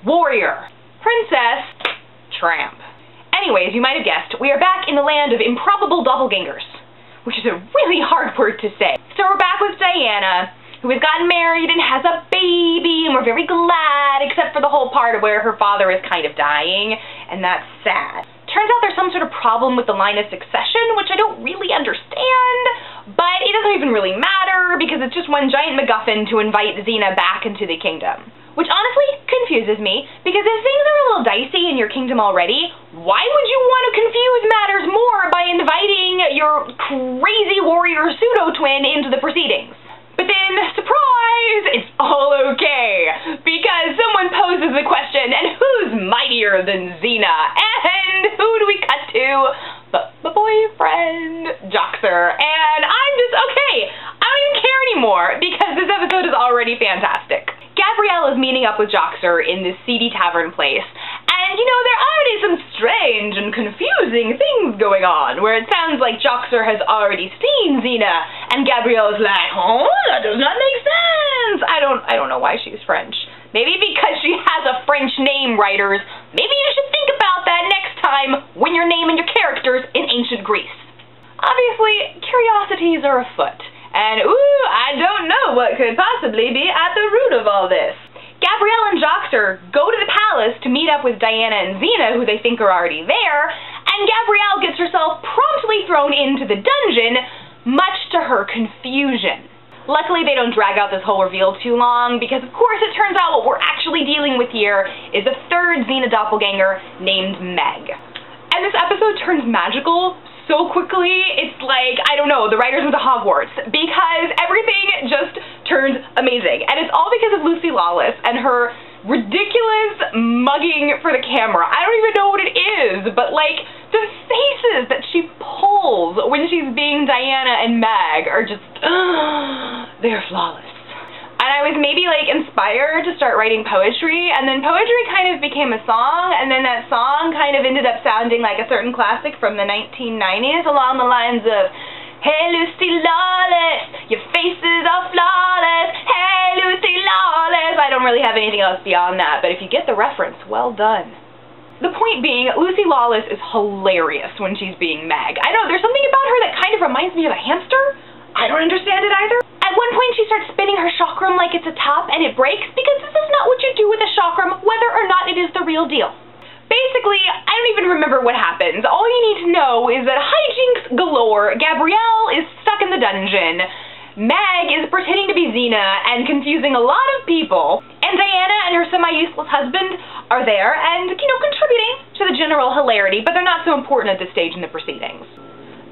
warrior, princess, tramp. Anyways, you might have guessed, we are back in the land of improbable doppelgangers, which is a really hard word to say. So we're back with Diana, who has gotten married and has a baby, and we're very glad, except for the whole part where her father is kind of dying, and that's sad. Turns out there's some sort of problem with the line of succession, which I don't really understand, but it doesn't even really matter, because it's just one giant MacGuffin to invite Xena back into the kingdom. Which honestly confuses me, because if things are a little dicey in your kingdom already, why would you want to confuse matters more by inviting your crazy warrior pseudo-twin into the proceedings? But then, surprise, it's all okay, because someone poses the question, and who's mightier than Xena? And who do we cut to? But my boyfriend, Joxer, and I'm just, okay, I don't even care anymore, because this episode is already fantastic. Gabrielle is meeting up with Joxer in this seedy tavern place, and you know, there are already some strange and confusing things going on, where it sounds like Joxer has already seen Xena, and Gabrielle is like, oh, that does not make sense. I don't know why she's French. Maybe because she has a French name, writers. Maybe you should think about that next time when you're naming your characters in ancient Greece. Obviously, curiosities are afoot. And, ooh, I don't know what could possibly be at the root of all this. Gabrielle and Joxer go to the palace to meet up with Diana and Xena, who they think are already there, and Gabrielle gets herself promptly thrown into the dungeon, much to her confusion. Luckily, they don't drag out this whole reveal too long, because of course it turns out what we're actually dealing with here is a third Xena doppelganger named Meg. And this episode turns magical so quickly, it's like, I don't know, the writers went to Hogwarts, because everything just turned amazing. And it's all because of Lucy Lawless and her ridiculous mugging for the camera. I don't even know what it is, but like, the faces that she pulls when she's being Diana and Meg are just, they're flawless. And I was maybe like inspired to start writing poetry, and then poetry kind of became a song, and then that song kind of ended up sounding like a certain classic from the 1990s along the lines of, hey Lucy Lawless, your faces are flawless, hey Lucy Lawless. I don't really have anything else beyond that, but if you get the reference, well done. The point being, Lucy Lawless is hilarious when she's being Meg. I know, there's something about her that kind of reminds me of a hamster. I don't understand it either. At one point, she starts spinning her chakram like it's a top, and it breaks, because this is not what you do with a chakram, whether or not it is the real deal. Basically, I don't even remember what happens. All you need to know is that hijinks galore, Gabrielle is stuck in the dungeon, Meg is pretending to be Xena and confusing a lot of people, and Diana and her semi-useless husband are there and, you know, contributing to the general hilarity, but they're not so important at this stage in the proceedings.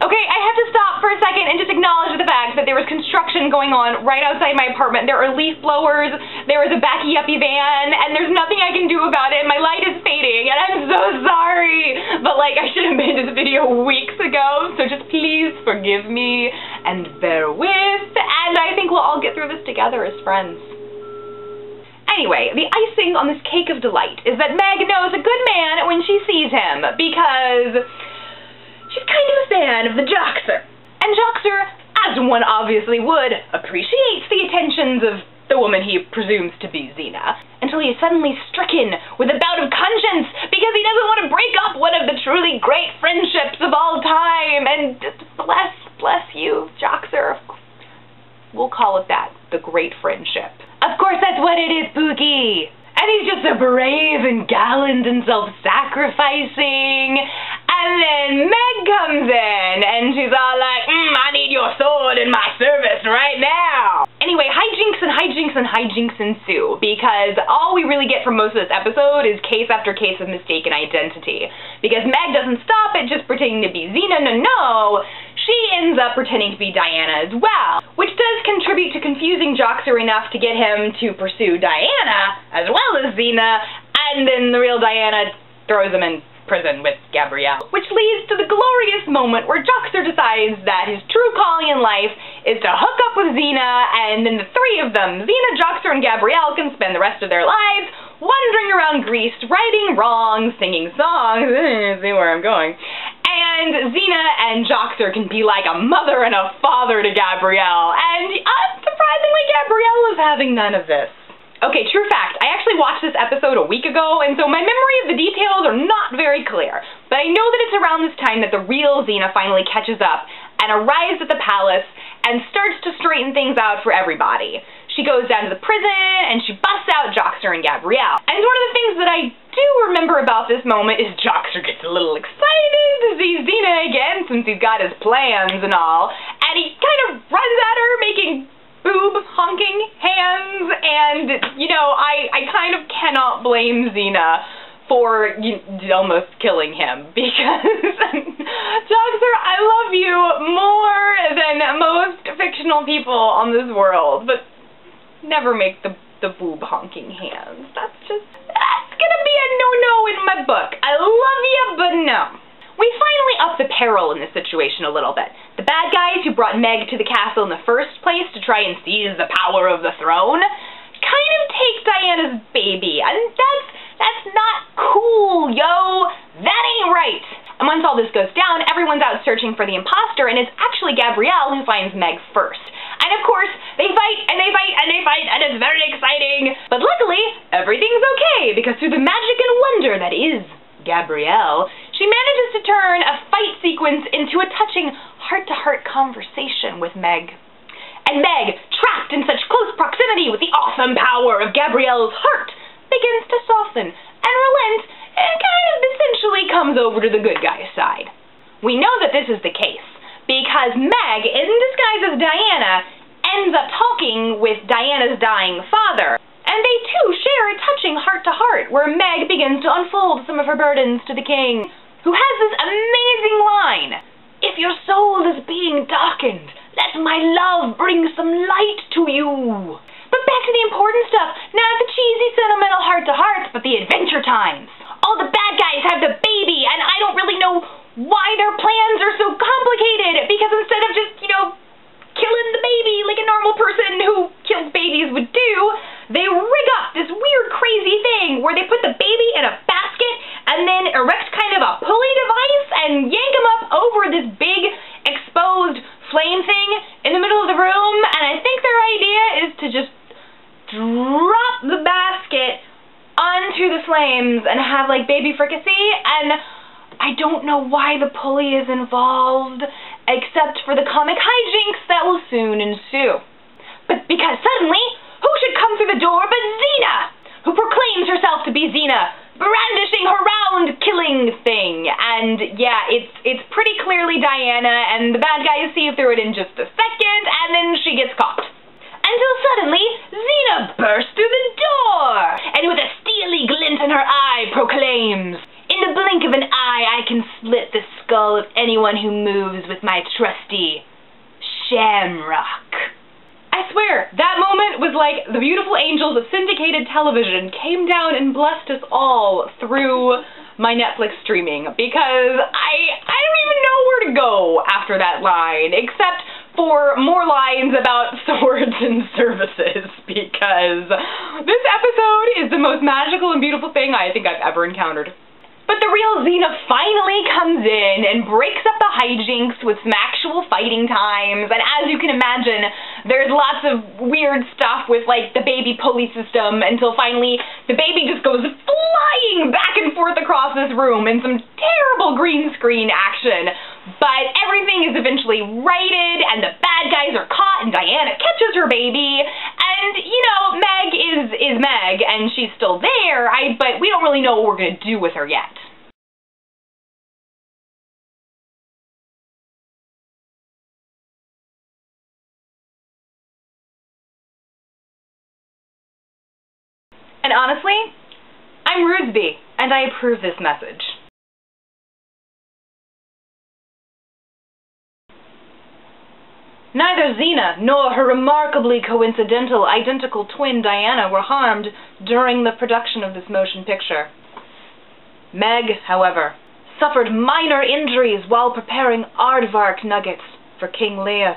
Okay, I have to stop for a second and just acknowledge the fact that there was construction going on right outside my apartment. There are leaf blowers, there is a backy-uppy van, and there's nothing I can do about it. My light is fading, and I'm so sorry. But, like, I should have made this video weeks ago, so just please forgive me and bear with, and I think we'll all get through this together as friends. Anyway, the icing on this cake of delight is that Meg knows a good man when she sees him, because she's kind of a fan of the Joxer. And Joxer, as one obviously would, appreciates the attentions of the woman he presumes to be Xena, until he is suddenly stricken with a bout of conscience because he doesn't want to break up one of the truly great friendships of all time. And bless you, Joxer. We'll call it that, the great friendship. Of course, that's what it is, Pookie. And he's just so brave and gallant and self-sacrificing. And then Meg comes in, and she's all like, I need your sword in my service right now. Anyway, hijinks and hijinks and hijinks ensue, because all we really get from most of this episode is case after case of mistaken identity. Because Meg doesn't stop at just pretending to be Xena, no, she ends up pretending to be Diana as well, which does contribute to confusing Joxer enough to get him to pursue Diana as well as Xena, and then the real Diana throws him in prison with Gabrielle. Which leads to the glorious moment where Joxer decides that his true calling in life is to hook up with Xena, and then the three of them, Xena, Joxer, and Gabrielle, can spend the rest of their lives wandering around Greece, righting wrongs, singing songs, see where I'm going. And Xena and Joxer can be like a mother and a father to Gabrielle, and unsurprisingly, Gabrielle is having none of this. Okay, true fact, I actually watched this episode a week ago, and so my memory of the details are not very clear. But I know that it's around this time that the real Xena finally catches up and arrives at the palace and starts to straighten things out for everybody. She goes down to the prison, and she busts out Joxer and Gabrielle. And one of the things that I do remember about this moment is Joxer gets a little excited to see Xena again, since he's got his plans and all, and he kind of runs at her, making boob-honking hands, and, you know, I kind of cannot blame Xena for almost killing him, because Joxer, I love you more than most fictional people on this world, but never make the boob-honking hands. That's gonna be a no-no in my book. I love you, but no. We finally up the peril in this situation a little bit. The bad guys who brought Meg to the castle in the first place to try and seize the power of the throne kind of take Diana's baby, and that's not cool, yo. That ain't right. And once all this goes down, everyone's out searching for the imposter, and it's actually Gabrielle who finds Meg first. And of course, they fight, and they fight, and they fight, and it's very exciting. But luckily, everything's okay, because through the magic and wonder that is Gabrielle, she manages to turn a fight sequence into a touching heart-to-heart conversation with Meg. And Meg, trapped in such close proximity with the awesome power of Gabrielle's heart, begins to soften and relent and kind of essentially comes over to the good guy's side. We know that this is the case because Meg, in disguise as Diana, ends up talking with Diana's dying father. And they too share a touching heart-to-heart where Meg begins to unfold some of her burdens to the king, who has this amazing line, "If your soul is being darkened, let my love bring some light to you." But back to the important stuff, not the cheesy sentimental heart-to-hearts, but the adventure times. All the bad guys have the baby, and I don't really know why their plans are so complicated, because instead of just, killing the baby like a normal person who kills babies would do, they rig up this weird, crazy thing where they put the baby in a basket and then erect kind of a pulley device and yank him up over this big, exposed flame thing in the middle of the room. And I think their idea is to just drop the basket onto the flames and have, like, baby fricassee. And I don't know why the pulley is involved, except for the comic hijinks that will soon ensue. But because suddenly, who should come through the door but Xena, who proclaims herself to be Xena, brandishing her round-killing thing. And yeah, it's pretty clearly Diana, and the bad guys see through it in just a second, and then she gets caught. Until suddenly, Xena bursts through the door, and with a steely glint in her eye proclaims, "In the blink of an eye, I can split the skull of anyone who moves with my trusty shamrock." I swear, that moment was like the beautiful angels of syndicated television came down and blessed us all through my Netflix streaming, because I don't even know where to go after that line, except for more lines about swords and services, because this episode is the most magical and beautiful thing I think I've ever encountered. But the real Xena finally comes in and breaks up the hijinks with some actual fighting times, and as you can imagine, there's lots of weird stuff with, like, the baby pulley system, until finally the baby just goes flying back and forth across this room in some terrible green screen action. But everything is eventually righted, and the bad guys are caught, and Diana catches her baby, and, Meg is Meg, and she's still there, but we don't really know what we're going to do with her yet. And honestly, I'm Rudesby, and I approve this message. Neither Xena nor her remarkably coincidental identical twin Diana were harmed during the production of this motion picture. Meg, however, suffered minor injuries while preparing aardvark nuggets for King Leos.